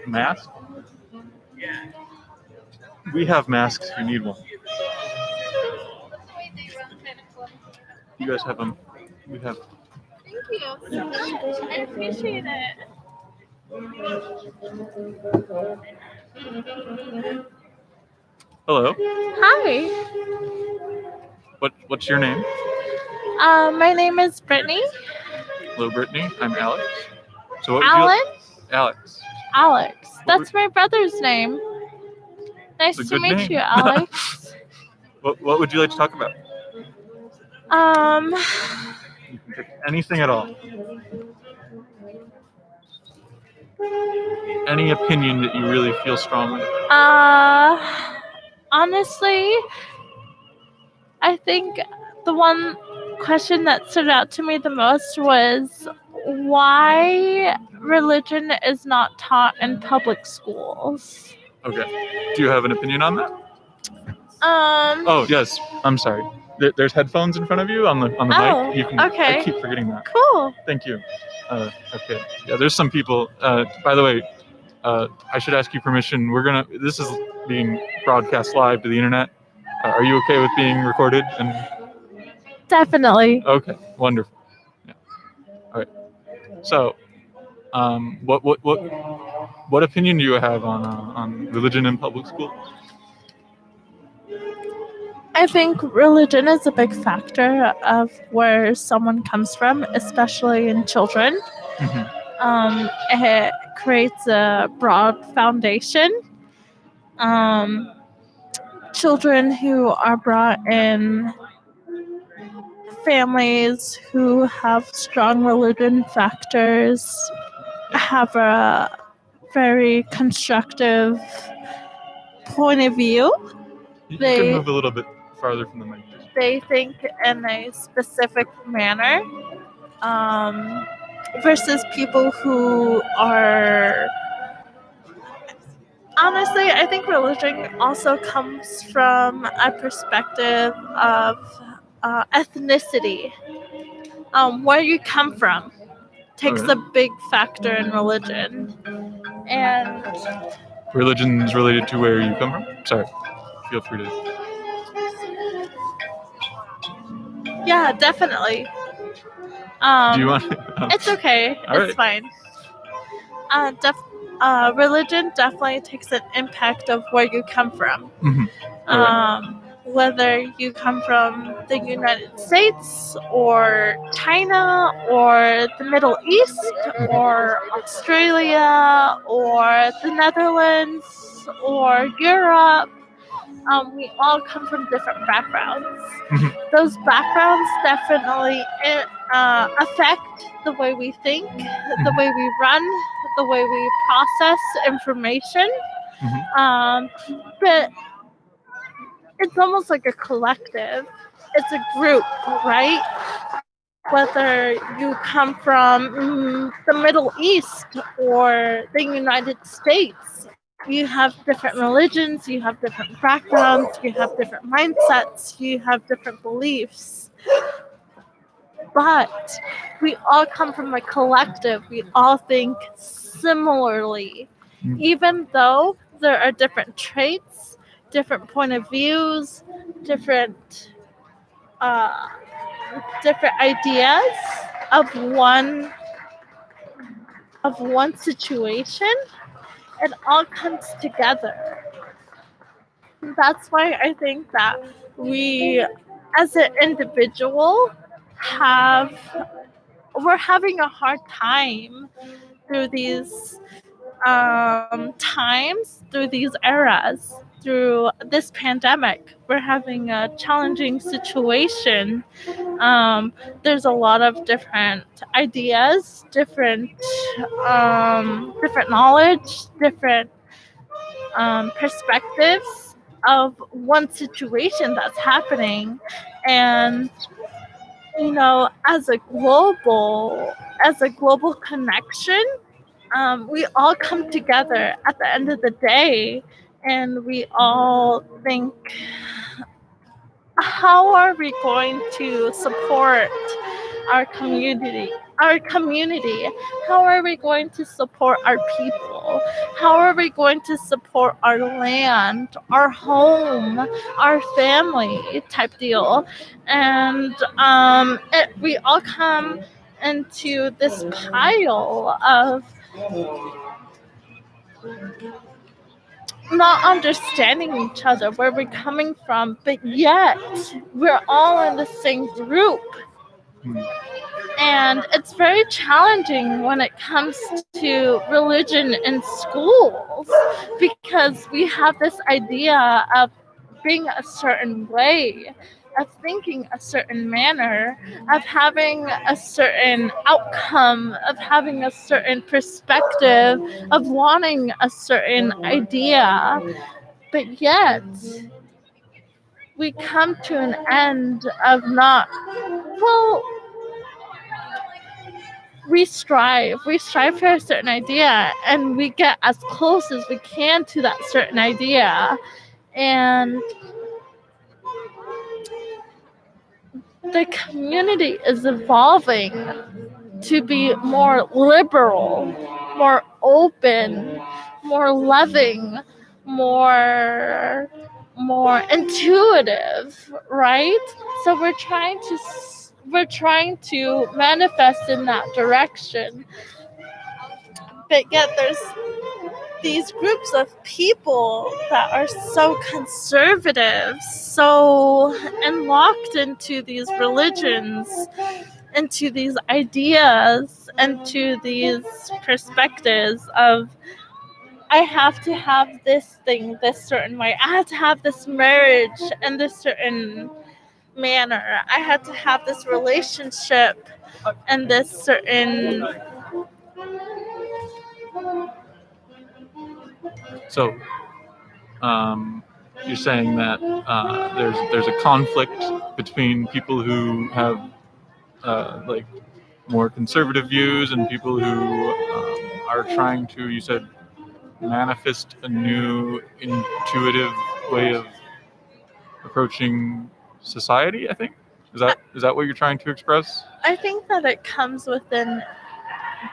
Mask? We have masks if you need one. You guys have them. We have. Thank you so much. I appreciate it. Hello. Hi. What's your name? My name is Brittany. Hello, Brittany. I'm Alex. So what Alan? would you Alex. Alex. That's my brother's name. Nice It's a to good meet name. you, Alex. What would you like to talk about? You can pick anything at all. Any opinion that you really feel strongly about? Honestly, I think the one question that stood out to me the most was why religion is not taught in public schools. Okay. Do you have an opinion on that? Oh yes. I'm sorry. There's headphones in front of you on the mic. You can. Okay. I keep forgetting that. Cool. Thank you. Okay. Yeah. There's some people. By the way, I should ask you permission. This is being broadcast live to the internet. Are you okay with being recorded? Definitely. Okay. Wonderful. Yeah. All right. So, what opinion do you have on religion in public schools? I think religion is a big factor of where someone comes from, especially in children. Mm-hmm. It creates a broad foundation. Children who are brought in families who have strong religion factors have a very constructive point of view. You can move a little bit farther from the mic. They think in a specific manner versus people who are... Honestly, I think religion also comes from a perspective of ethnicity. Where you come from takes a big factor in religion. And religion is related to where you come from? Sorry. Feel free to... Yeah, definitely. Do you want... It's okay. It's fine. Religion definitely takes an impact of where you come from. Mm-hmm. Whether you come from the United States or China or the Middle East or Australia or the Netherlands or Europe, we all come from different backgrounds. Mm-hmm. Those backgrounds definitely affect the way we think, the way we run, the way we process information. Mm-hmm. But it's almost like a collective. It's a group, right? Whether you come from the Middle East or the United States, you have different religions, you have different backgrounds, you have different mindsets, you have different beliefs. But we all come from a collective. We all think similarly, even though there are different traits, different point of views, different ideas of one situation. It all comes together. That's why I think that we, as an individual, we're having a hard time through these times, through these eras, through this pandemic. We're having a challenging situation. There's a lot of different ideas, different knowledge, different perspectives of one situation that's happening. And as a global connection, we all come together at the end of the day, and we all think, how are we going to support our community? How are we going to support our people? How are we going to support our land, our home, our family type deal? And we all come into this pile of not understanding each other, where we're coming from, but yet we're all in the same group. And it's very challenging when it comes to religion in schools, because we have this idea of being a certain way, of thinking a certain manner, of having a certain outcome, of having a certain perspective, of wanting a certain idea. But yet, we come to an end of not, well, we strive for a certain idea, and we get as close as we can to that certain idea. And the community is evolving to be more liberal, more open, more loving, more intuitive, right? So we're trying to manifest in that direction. But yet there's these groups of people that are so conservative, so locked into these religions, into these ideas, into these perspectives of, I have to have this thing this certain way. I have to have this marriage in this certain manner. I have to have this relationship in this certain. So, you're saying that there's a conflict between people who have like more conservative views and people who are trying to, you said, manifest a new intuitive way of approaching society, I think. Is that what you're trying to express? I think that it comes within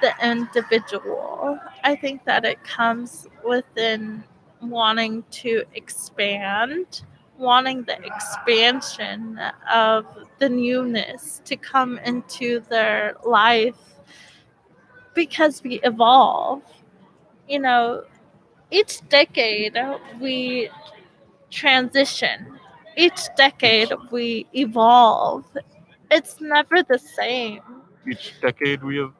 the individual. I think that it comes within wanting to expand, wanting the expansion of the newness to come into their life, because we evolve. You know, each decade we transition, each decade we evolve. It's never the same. Each decade we have.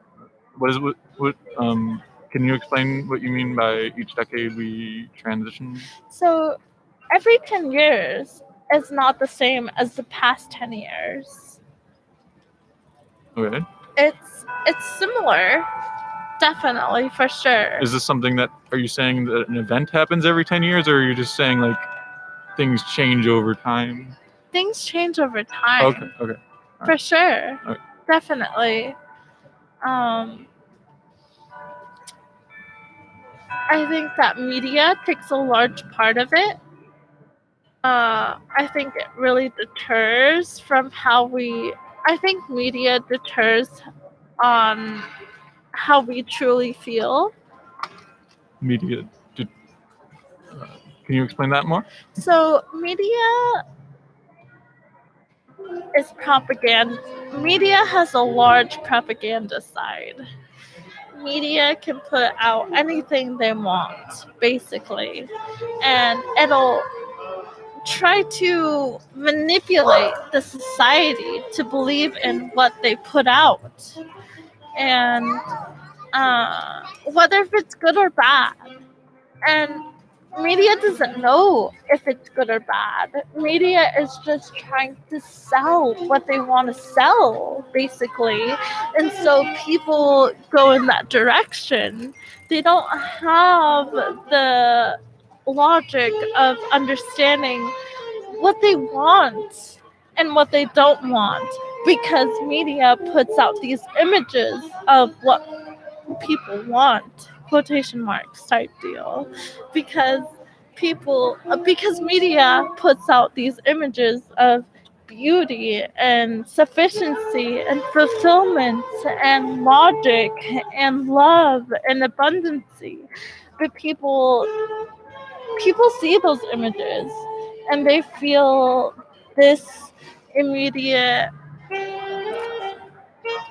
What can you explain what you mean by each decade we transition? So every 10 years is not the same as the past 10 years. Okay. It's similar, definitely, for sure. Is this something that, are you saying that an event happens every 10 years, or are you just saying like things change over time? Things change over time. Okay. For sure. Okay. Definitely. I think that media takes a large part of it. I think it really deters from I think media deters on how we truly feel. Media. Can you explain that more? So media is propaganda. Media has a large propaganda side. Media can put out anything they want, basically, and it'll try to manipulate the society to believe in what they put out, and whether if it's good or bad. And media doesn't know if it's good or bad. Media is just trying to sell what they want to sell, basically. And so people go in that direction. They don't have the logic of understanding what they want and what they don't want, because media puts out these images of what people want. quotation marks type deal, because because media puts out these images of beauty and sufficiency and fulfillment and logic and love and abundancy, but people see those images and they feel this immediate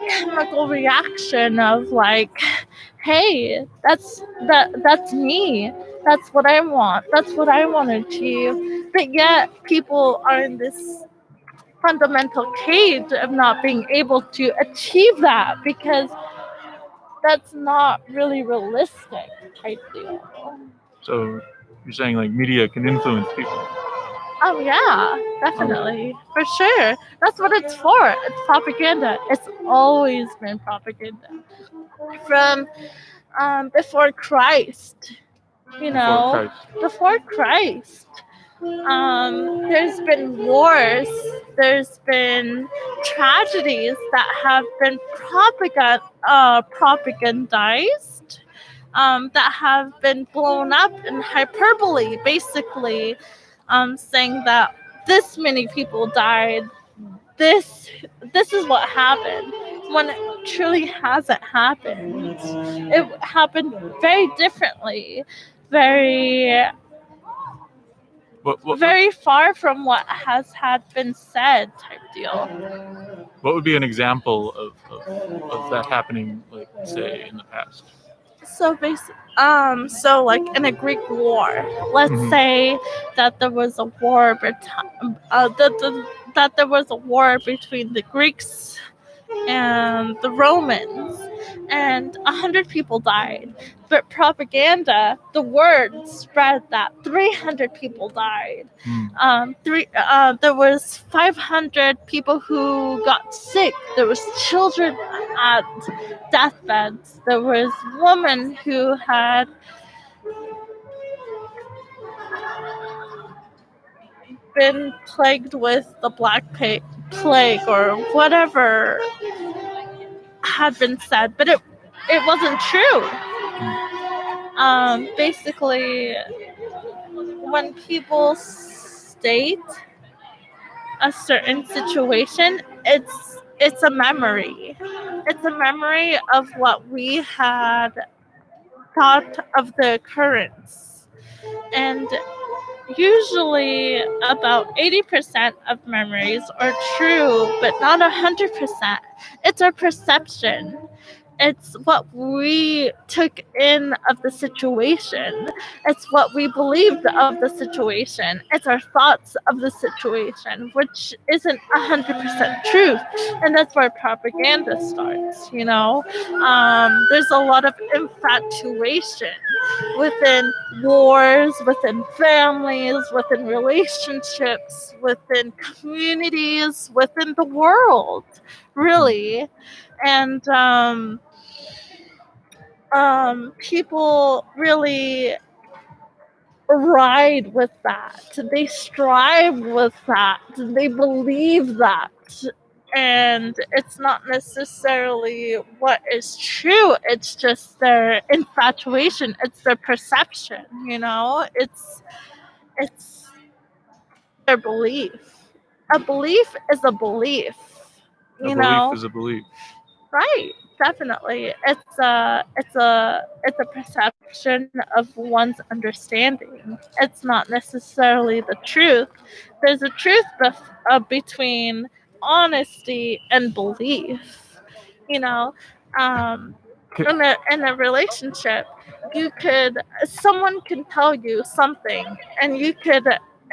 chemical reaction of like, hey, that's me, that's what I want, that's what I want to achieve. But yet people are in this fundamental cage of not being able to achieve that because that's not really realistic type deal. So you're saying like media can influence people. Oh yeah, definitely, for sure. That's what it's for. It's propaganda. It's always been propaganda from before Christ. You know, before Christ. There's been wars. There's been tragedies that have been propagandized. That have been blown up in hyperbole, basically. Saying that this many people died, this is what happened, when it truly hasn't happened. It happened very differently, very very far from what has had been said type deal. What would be an example of that happening, like, say, in the past? So so like in a Greek war, let's say that there was a war that there was a war between the Greeks and the Romans, and 100 people died. But propaganda, the word spread that 300 people died. There was 500 people who got sick. There was children at deathbeds. There was women who had been plagued with the Black Plague or whatever had been said, but it wasn't true. Basically, when people state a certain situation, it's a memory. It's a memory of what we had thought of the occurrence. And usually about 80% of memories are true, but not 100%. It's our perception. It's what we took in of the situation. It's what we believed of the situation. It's our thoughts of the situation, which isn't 100% truth. And that's where propaganda starts, you know? There's a lot of infatuation within wars, within families, within relationships, within communities, within the world, really. And people really ride with that. They strive with that. They believe that. And it's not necessarily what is true. It's just their infatuation. It's their perception, you know? It's their belief. A belief is a belief. You know? A belief is a belief. Right, definitely. It's a perception of one's understanding. It's not necessarily the truth. There's a truth between honesty and belief. You know, in a relationship, someone can tell you something, and you could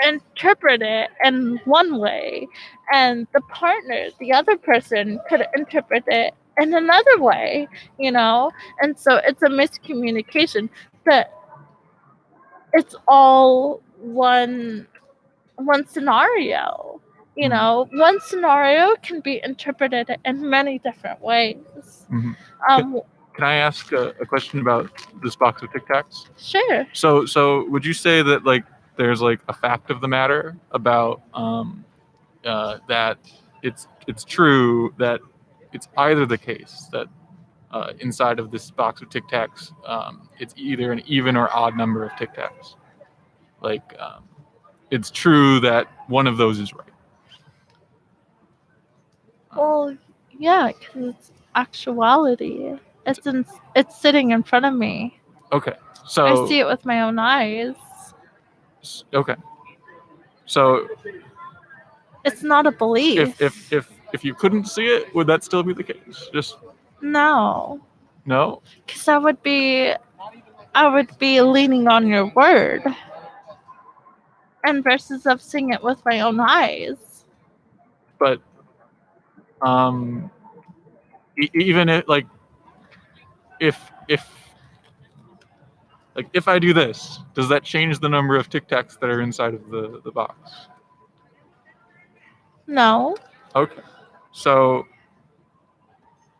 interpret it in one way, and the other person could interpret it in another way, you know? And so it's a miscommunication, but it's all one scenario, you know? One scenario can be interpreted in many different ways. Can I ask a question about this box of Tic Tacs? Sure. So would you say that, like, there's like a fact of the matter about that it's true that it's either the case that inside of this box of Tic Tacs, it's either an even or odd number of Tic Tacs. Like, it's true that one of those is right. Well, yeah, because it's actuality. It's sitting in front of me. Okay, I so see it with my own eyes. okay, so It's not a belief. if you couldn't see it, would that still be the case? Just No, no. because I would be leaning on your word, and versus of seeing it with my own eyes. But even if if I do this, does that change the number of Tic Tacs that are inside of the box? No, Okay, so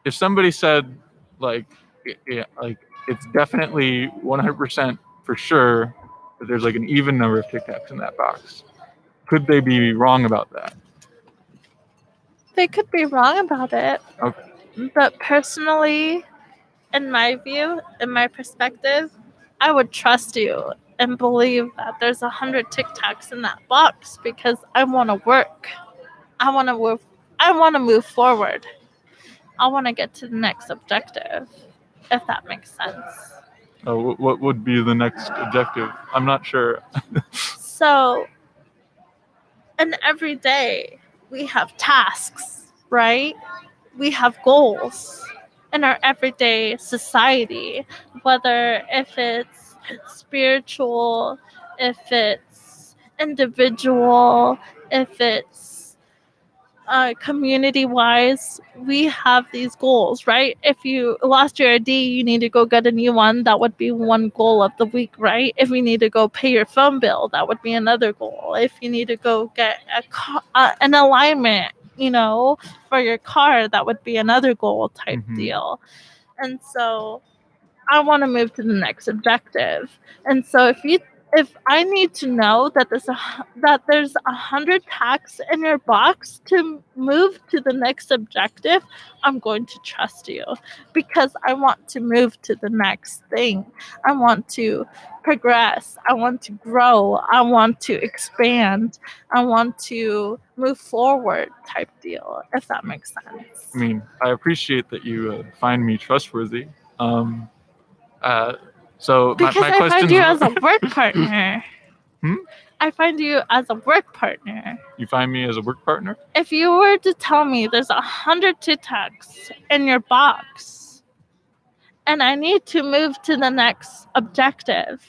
if somebody said like it's definitely 100% for sure that there's like an even number of Tic Tacs in that box, could they be wrong about that? they could be wrong about it. Okay. But personally, in my view, in my perspective, I would trust you and believe that there's 100 Tic Tacs in that box because I want to work. I want to move. I want to move forward. I want to get to the next objective, if that makes sense. What would be the next objective? I'm not sure. So, and every day we have tasks, right? We have goals in our everyday society, whether if it's spiritual, if it's individual, if it's community wise, we have these goals, right? If you lost your ID, you need to go get a new one. That would be one goal of the week, right? If you need to go pay your phone bill, that would be another goal. If you need to go get an alignment, for your car, that would be another goal type deal. And so I want to move to the next objective. And so if I need to know that there's 100 tacs in your box to move to the next objective, I'm going to trust you because I want to move to the next thing. I want to progress. I want to grow. I want to expand. I want to move forward type deal, if that makes sense. I mean, I appreciate that you find me trustworthy. So because my I question find you as a work partner. Hmm? I find you as a work partner. You find me as a work partner? If you were to tell me there's 100 Tic Tacs in your box and I need to move to the next objective,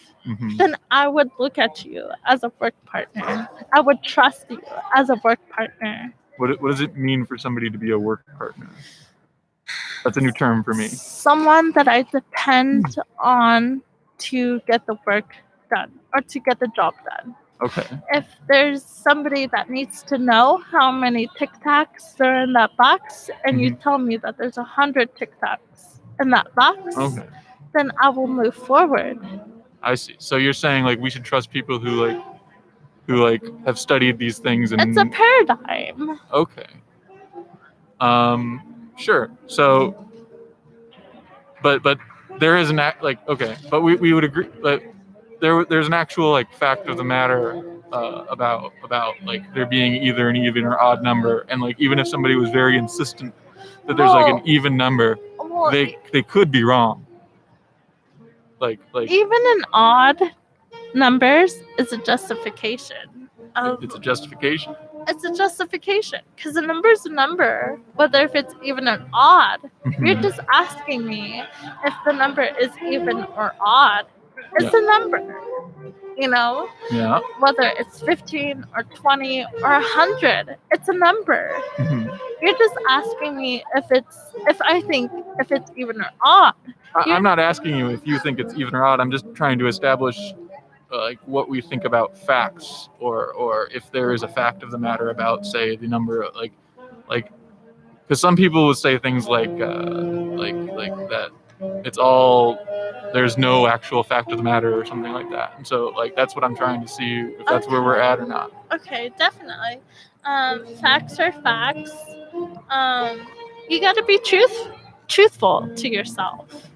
then I would look at you as a work partner. I would trust you as a work partner. What does it mean for somebody to be a work partner? That's a new term for me. Someone that I depend on to get the work done or to get the job done. Okay. If there's somebody that needs to know how many Tic Tacs are in that box and you tell me that there's 100 Tic Tacs in that box, then I will move forward. I see. So you're saying like we should trust people who have studied these things and it's a paradigm. Okay. Sure. So, but there is but we would agree, but there's an actual fact of the matter about there being either an even or odd number, and even if somebody was very insistent that there's an even number, they could be wrong. Even in odd numbers is a justification. It's a justification. It's a justification because a number is a number, whether if it's even or odd. You're just asking me if the number is even or odd. It's a number, Yeah. Whether it's 15 or 20 or 100, it's a number. You're just asking me if I think if it's even or odd. I'm not asking you if you think it's even or odd. I'm just trying to establish what we think about facts, or if there is a fact of the matter about, say, the number, because some people would say things like that it's all, there's no actual fact of the matter or something like that, and so that's what I'm trying to see if that's where we're at or not. Okay, definitely. Facts are facts. You got to be truthful. truthful to yourself.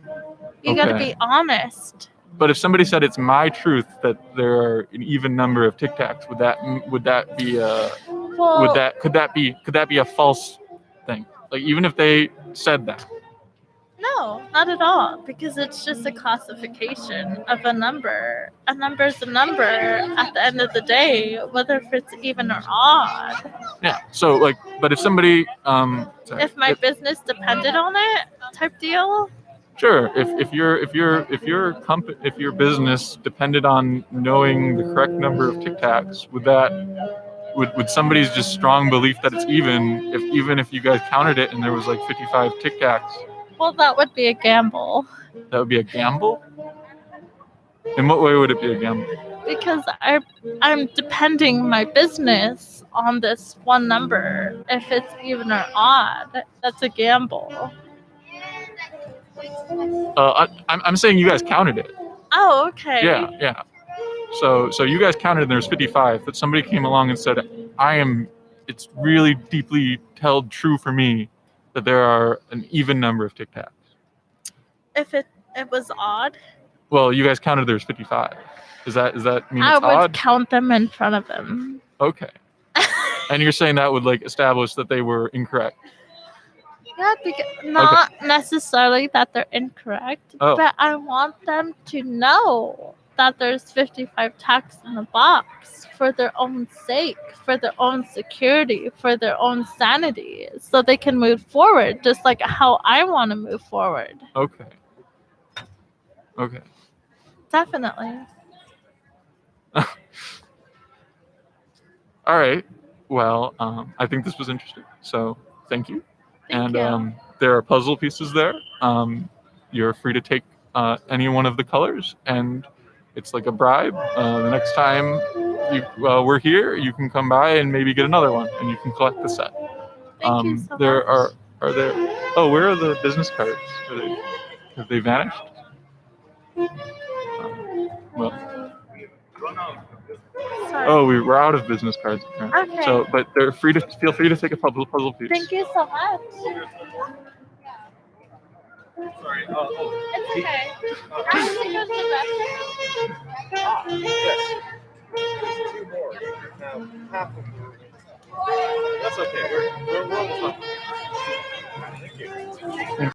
You got to Okay. be honest. But if somebody said it's my truth that there are an even number of Tic Tacs, would that be a Well, could that be a false thing? Like even if they said that. no, not at all, because it's just a classification of a number. A number is a number at the end of the day, whether if it's even or odd. Yeah. So like, but if somebody sorry, If my business depended on it, type deal. sure, if your business depended on knowing the correct number of Tic Tacs, would somebody's just strong belief that it's even if you guys counted it and there was like 55 Tic Tacs, Well, that would be a gamble, that would be a gamble? In what way would it be a gamble? because I'm depending my business on this one number. If it's even or odd, that's a gamble. I'm saying you guys counted it. Oh, okay. Yeah. So you guys counted and there's 55, but somebody came along and said, it's really deeply held true for me that there are an even number of Tic Tacs. If it was odd, Well, you guys counted there's 55. Does that mean it's I would odd? count them in front of him. Okay. And you're saying that would like establish that they were incorrect. Yeah, not necessarily that they're incorrect, Oh. but I want them to know that there's 55 tacks in the box for their own sake, for their own security, for their own sanity, so they can move forward, just like how I want to move forward. Okay. Definitely. All right. Well, I think this was interesting. So thank you. Thank you. There are puzzle pieces there. You're free to take any one of the colors, and it's like a bribe. The next time we're here, you can come by and maybe get another one, and you can collect the set. Thank you so there much. are there. Oh, where are the business cards? Have they vanished? Well. Sorry. Oh, we're out of business cards. Apparently. Okay. So, but feel free to take a puzzle piece. Thank you so much. Sorry. It's okay. I have to go to the restroom. Yes. Two more. Now, half of them. That's okay. We're almost done. Thank you.